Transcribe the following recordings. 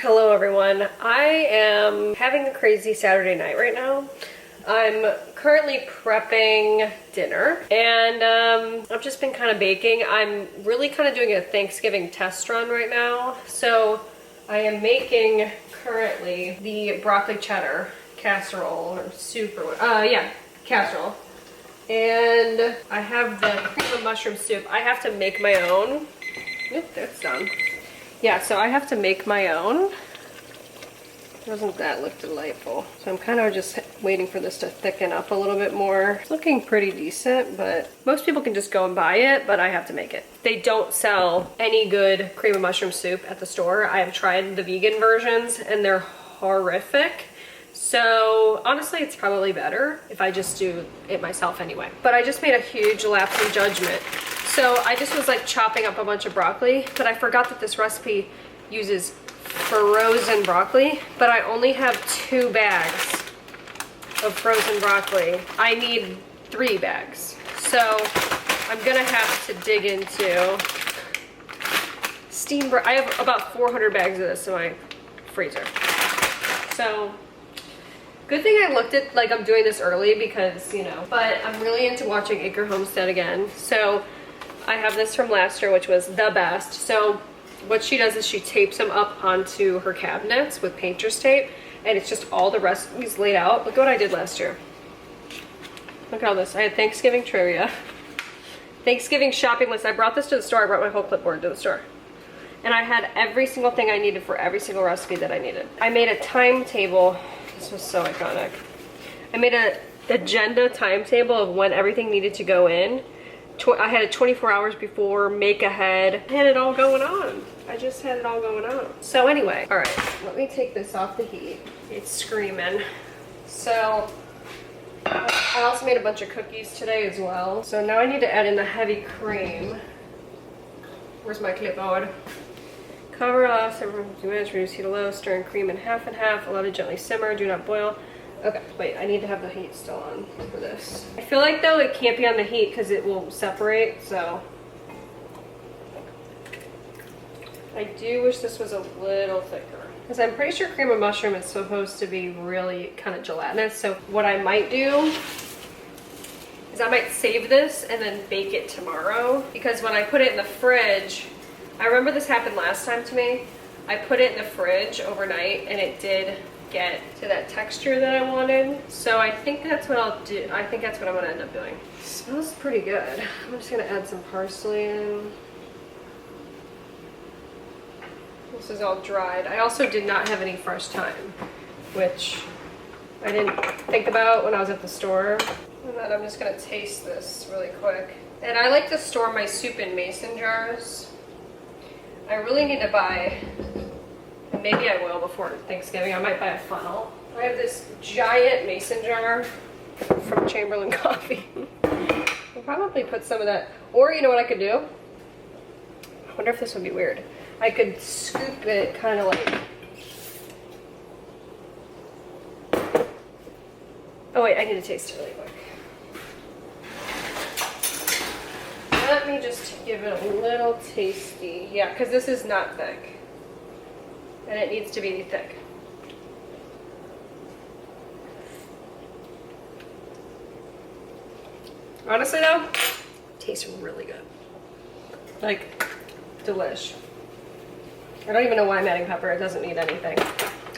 Hello everyone. I am having a crazy Saturday night right now. I'm currently prepping dinner and I've just been kind of baking. I'm really kind of doing a Thanksgiving test run right now. So I am making currently the broccoli cheddar casserole or soup or casserole. And I have the cream of mushroom soup. I have to make my own. Yep, that's done. Yeah, so I have to make my own. Doesn't that look delightful? So I'm kind of just waiting for this to thicken up a little bit more. It's looking pretty decent, but most people can just go and buy it, but I have to make it. They don't sell any good cream of mushroom soup at the store. I have tried the vegan versions and they're horrific. So honestly, it's probably better if I just do it myself anyway. But I just made a huge lapse in judgment. So I just was like chopping up a bunch of broccoli, but I forgot that this recipe uses frozen broccoli, but I only have 2 bags of frozen broccoli. I need 3 bags. So I'm gonna have to dig into steam. I have about 400 bags of this in my freezer. So good thing I looked at, like I'm doing this early because, you know, but I'm really into watching Acre Homestead again. So I have this from last year, which was the best. So what she does is she tapes them up onto her cabinets with painter's tape, and it's just all the recipes laid out. Look at what I did last year. Look at all this. I had Thanksgiving trivia, Thanksgiving shopping list. I brought this to the store. I brought my whole clipboard to the store. And I had every single thing I needed for every single recipe that I needed. I made a timetable. This was so iconic. I made an agenda timetable of when everything needed to go in. I had it 24 hours before, make ahead. I had it all going on. I just had it all going on. So anyway, all right, let me take this off the heat. It's screaming. So I also made a bunch of cookies today as well. So now I need to add in the heavy cream. Where's my clipboard? Cover off, 2 minutes, reduce heat to low, stir in cream in half and half, allow to gently simmer, do not boil. Okay, wait, I need to have the heat still on for this. I feel like though it can't be on the heat because it will separate, so. I do wish this was a little thicker. Because I'm pretty sure cream of mushroom is supposed to be really kind of gelatinous, so what I might do is I might save this and then bake it tomorrow. Because when I put it in the fridge, I remember this happened last time to me. I put it in the fridge overnight and it did get to that texture that I wanted. So I think that's what I'll do. I think that's what I'm gonna end up doing. It smells pretty good. I'm just gonna add some parsley in. This is all dried. I also did not have any fresh thyme, which I didn't think about when I was at the store. And then I'm just gonna taste this really quick. And I like to store my soup in mason jars. I really need to buy, and maybe I will before Thanksgiving, I might buy a funnel. I have this giant mason jar from Chamberlain Coffee. I'll probably put some of that, or you know what I could do? I wonder if this would be weird. I could scoop it kind of like, oh wait, I need to taste it really quick. Let me just give it a little tasty. Yeah, because this is not thick. And it needs to be thick. Honestly though, it tastes really good. Like, delish. I don't even know why I'm adding pepper. It doesn't need anything.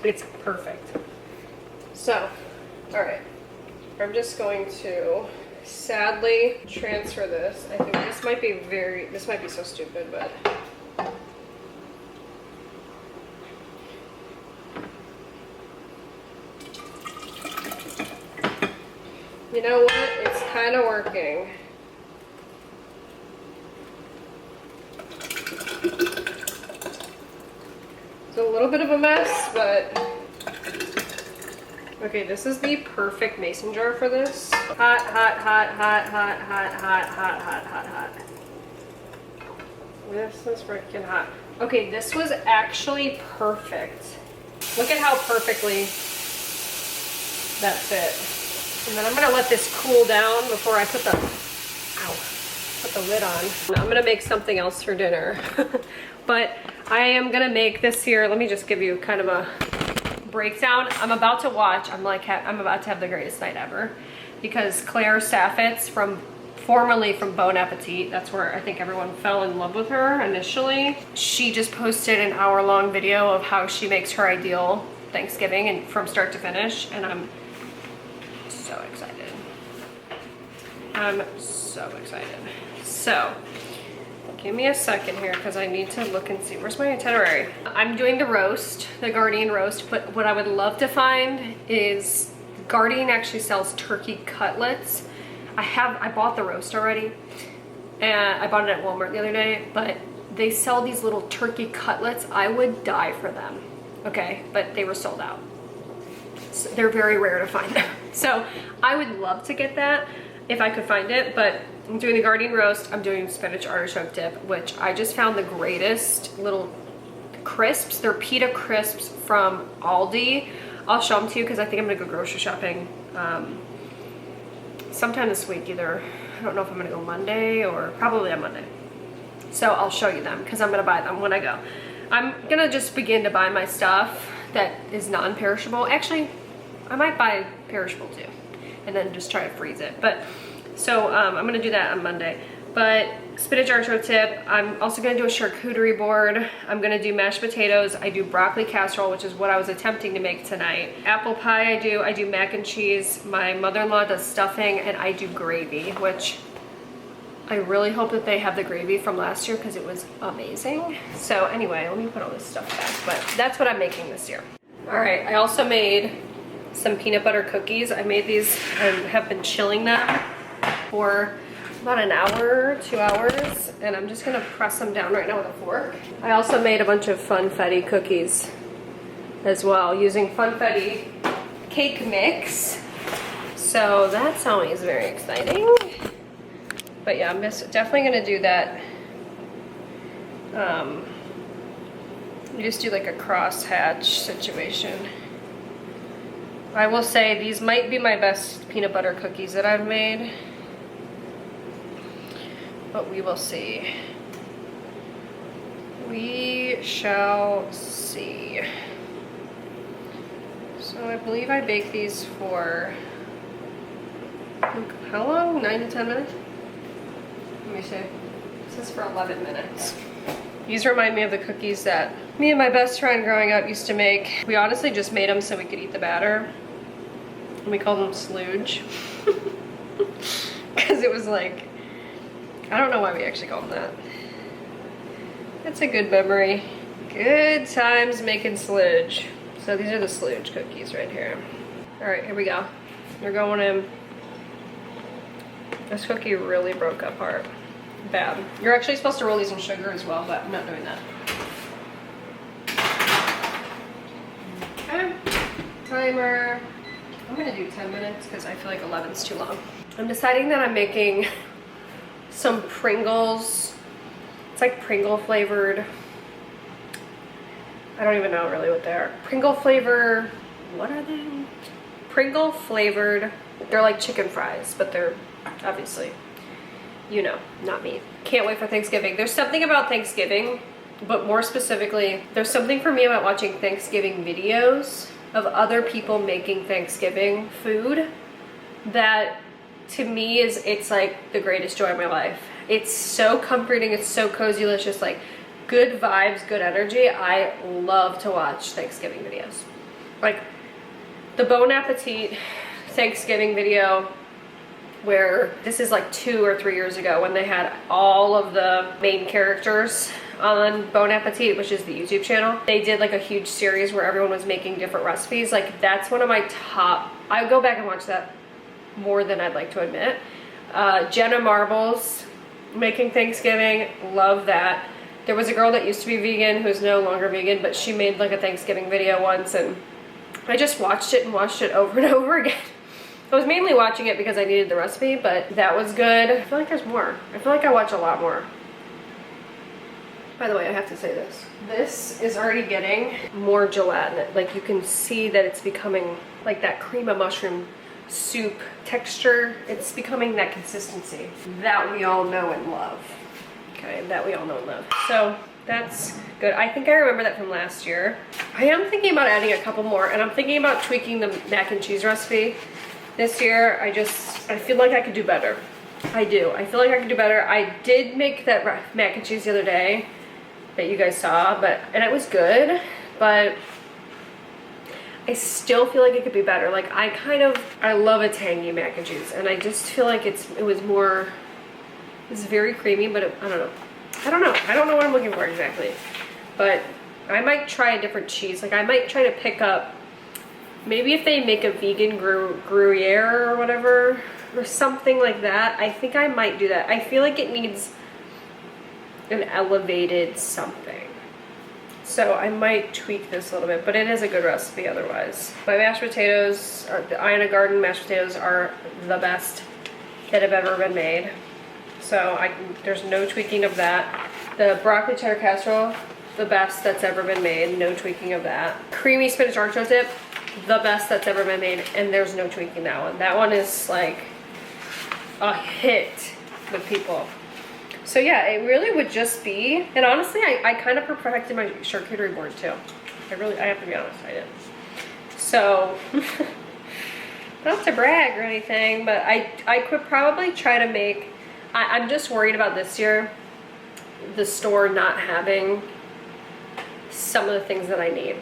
It's perfect. So, all right. I'm just going to sadly transfer this. I think this might be so stupid, but you know what? It's kind of working. It's a little bit of a mess, but okay, this is the perfect mason jar for this. Hot, hot, hot, hot, hot, hot, hot, hot, hot, hot, hot. This is freaking hot. Okay, this was actually perfect. Look at how perfectly that fit. And then I'm gonna let this cool down before I put the lid on. I'm gonna make something else for dinner. But I am gonna make this here. Let me just give you kind of a breakdown. I'm about to watch, I'm about to have the greatest night ever, because Claire Saffitz, formerly from Bon Appetit, that's where I think everyone fell in love with her initially. She just posted an hour-long video of how she makes her ideal Thanksgiving and from start to finish, and I'm so excited. I'm so excited. So, give me a second here because I need to look and see. Where's my itinerary? I'm doing the roast, the Guardian roast, but what I would love to find is Guardian actually sells turkey cutlets. I bought the roast already, and I bought it at Walmart the other day, but they sell these little turkey cutlets. I would die for them, okay? But they were sold out. So they're very rare to find them. So I would love to get that if I could find it, but I'm doing the Guardian roast. I'm doing spinach artichoke dip, which I just found the greatest little crisps. They're pita crisps from Aldi. I'll show them to you because I think I'm gonna go grocery shopping sometime this week. Either, I don't know if I'm gonna go Monday or probably on Monday. So I'll show you them because I'm gonna buy them when I go. I'm gonna just begin to buy my stuff that is non-perishable. Actually, I might buy perishable too, and then just try to freeze it. But so I'm gonna do that on Monday. But spinach artichoke tip, I'm also gonna do a charcuterie board. I'm gonna do mashed potatoes. I do broccoli casserole, which is what I was attempting to make tonight. Apple pie I do mac and cheese. My mother-in-law does stuffing, and I do gravy, which I really hope that they have the gravy from last year because it was amazing. So anyway, let me put all this stuff back, but that's what I'm making this year. All right, I also made some peanut butter cookies. I made these and have been chilling them for about an hour, 2 hours, and I'm just gonna press them down right now with a fork. I also made a bunch of funfetti cookies as well using funfetti cake mix. So that's always very exciting. But yeah, I'm definitely gonna do that. You just do like a cross hatch situation. I will say these might be my best peanut butter cookies that I've made, but we will see. We shall see. So I believe I baked these for, how long? 9 to 10 minutes? Let me see. This is for 11 minutes. These remind me of the cookies that me and my best friend growing up used to make. We honestly just made them so we could eat the batter. And we called them slooge. Because it was like, I don't know why we actually called them that. That's a good memory. Good times making slooge. So these are the slooge cookies right here. All right, here we go. They're going in. This cookie really broke apart. Bad. You're actually supposed to roll these in sugar as well, but I'm not doing that. Okay. Timer. I'm gonna do 10 minutes because I feel like 11's too long. I'm deciding that I'm making some Pringles. It's like Pringle flavored. I don't even know really what they are. Pringle flavor, what are they? Pringle flavored. They're like chicken fries, but they're obviously, you know, not me. Can't wait for Thanksgiving. There's something about Thanksgiving, but more specifically, there's something for me about watching Thanksgiving videos of other people making Thanksgiving food that to me it's like the greatest joy of my life. It's so comforting, it's so cozy, it's just like good vibes, good energy. I love to watch Thanksgiving videos. Like the Bon Appetit Thanksgiving video, where this is like 2 or 3 years ago when they had all of the main characters on Bon Appetit, which is the YouTube channel. They did like a huge series where everyone was making different recipes. Like that's one of my top, I go back and watch that more than I'd like to admit. Jenna Marbles making Thanksgiving, love that. There was a girl that used to be vegan who's no longer vegan, but she made like a Thanksgiving video once and I just watched it and watched it over and over again. I was mainly watching it because I needed the recipe, but that was good. I feel like there's more. I feel like I watch a lot more. By the way, I have to say this. This is already getting more gelatinous. Like you can see that it's becoming like that cream of mushroom soup texture. It's becoming that consistency that we all know and love. Okay, that we all know and love. So That's good. I think I remember that from last year. I am thinking about adding a couple more, and I'm thinking about tweaking the mac and cheese recipe this year. I feel like I could do better. I do. I feel like I could do better. I did make that mac and cheese the other day that you guys saw, and it was good, but I still feel like it could be better. Like I love a tangy mac and cheese, and I just feel like it's very creamy, but I don't know. I don't know what I'm looking for exactly, but I might try a different cheese. Like I might try to pick up, maybe if they make a vegan Gruyere or whatever, or something like that. I think I might do that. I feel like it needs an elevated something. So I might tweak this a little bit, but it is a good recipe otherwise. My mashed potatoes, the Iona Garden mashed potatoes, are the best that have ever been made. So there's no tweaking of that. The broccoli cheddar casserole, the best that's ever been made, no tweaking of that. Creamy spinach artichoke dip, the best that's ever been made, and there's no tweaking that one. That one is like a hit with people. So yeah, it really would just be, and honestly, I kind of perfected my charcuterie board too. I have to be honest, I did. So, not to brag or anything, but I could probably try to make, I'm just worried about this year, the store not having some of the things that I need.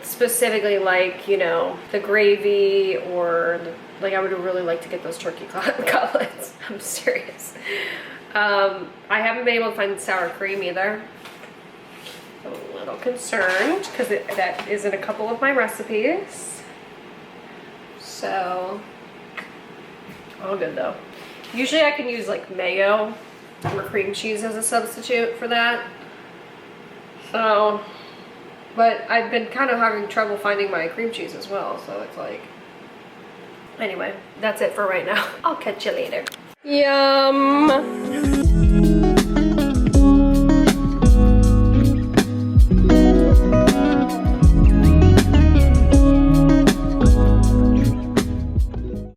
Specifically like, you know, the gravy, or like I would really like to get those turkey cutlets. I'm serious. I haven't been able to find sour cream either. I'm a little concerned because that is in a couple of my recipes. So, all good though. Usually I can use like mayo or cream cheese as a substitute for that. So, but I've been kind of having trouble finding my cream cheese as well. So it's like, anyway, that's it for right now. I'll catch you later. Yum.